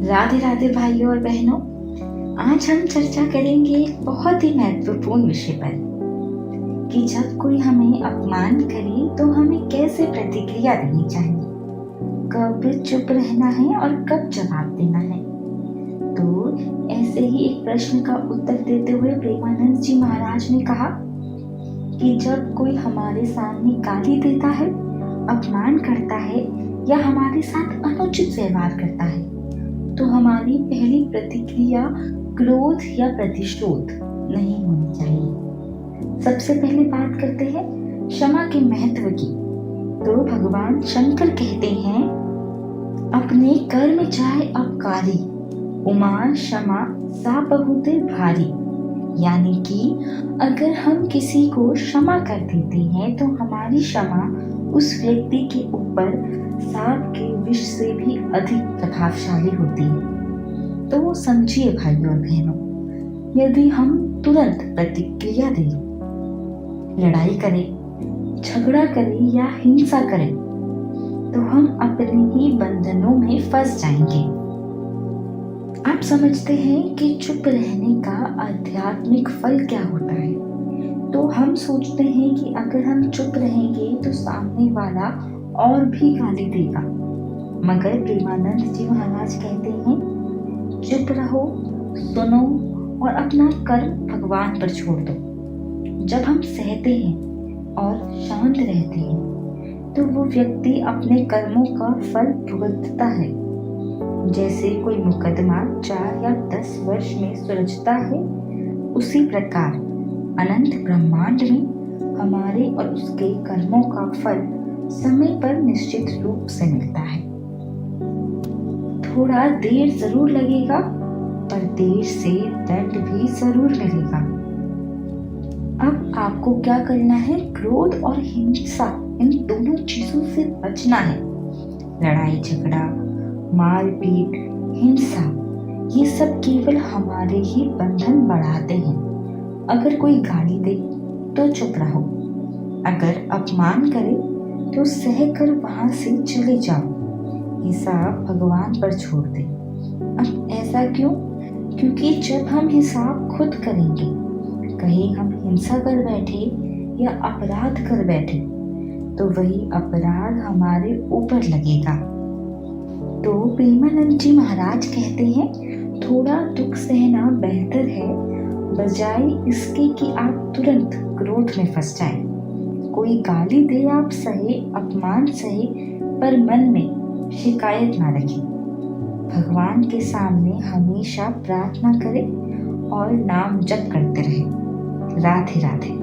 राधे राधे भाइयों और बहनों। आज हम चर्चा करेंगे एक बहुत ही महत्वपूर्ण विषय पर कि जब कोई हमें अपमान करे तो हमें कैसे प्रतिक्रिया देनी चाहिए, कब चुप रहना है और कब जवाब देना है। तो ऐसे ही एक प्रश्न का उत्तर देते हुए प्रेमानंद जी महाराज ने कहा कि जब कोई हमारे सामने गाली देता है, अपमान करता है या हमारे साथ अनुचित व्यवहार करता है तो हमारी पहली प्रतिक्रिया क्रोध या प्रतिशोध नहीं होनी चाहिए। सबसे पहले बात करते हैं क्षमा के महत्व की। तो भगवान शंकर कहते हैं, अपने कर्म चाहे अपकारी, उमा क्षमा सा बहुते भारी। यानी कि अगर हम किसी को क्षमा कर देते हैं तो हमारी क्षमा उस व्यक्ति के ऊपर सांप के विष से भी अधिक प्रभावशाली होती है। तो समझिए भाइयों और बहनों, यदि हम तुरंत प्रतिक्रिया दें, लड़ाई करें, झगड़ा करें या हिंसा करें तो हम अपने ही बंधनों में फंस जाएंगे। आप समझते हैं कि चुप रहने का आध्यात्मिक फल क्या होता है। तो हम सोचते हैं कि अगर हम चुप रहेंगे तो सामने वाला और भी गाली देगा, मगर प्रेमानंद जी महाराज कहते हैं, चुप रहो, सुनो और अपना कर्म भगवान पर छोड़ दो। जब हम सहते हैं और शांत रहते हैं तो वो व्यक्ति अपने कर्मों का फल भुगतता है। जैसे कोई मुकदमा 4 या 10 वर्ष में सुलझता है, उसी प्रकार अनंत ब्रह्मांड में हमारे और उसके कर्मों का फल समय पर निश्चित रूप से मिलता है। थोड़ा देर जरूर लगेगा, पर देर से दंड भी जरूर मिलेगा। अब आपको क्या करना है? क्रोध और हिंसा, इन दोनों चीजों से बचना है। लड़ाई झगड़ा, मारपीट, हिंसा, ये सब केवल हमारे ही बंधन बढ़ाते हैं। अगर कोई गाली दे तो चुप रहो, अगर अपमान करे तो सहकर वहां से चले जाओ, हिसाब भगवान पर छोड़ दे। अब ऐसा क्यों? क्योंकि जब हम हिसाब खुद करेंगे, कहीं हम हिंसा कर बैठे या अपराध कर बैठे तो वही अपराध हमारे ऊपर लगेगा। तो प्रेमानंद जी महाराज कहते हैं, थोड़ा दुख सहना बेहतर है बजाय इसके कि आप तुरंत क्रोध में फंस जाएं। कोई गाली दे आप सहे, अपमान सहे, पर मन में शिकायत ना रखें। भगवान के सामने हमेशा प्रार्थना करें और नाम जप करते रहें। राधे राधे।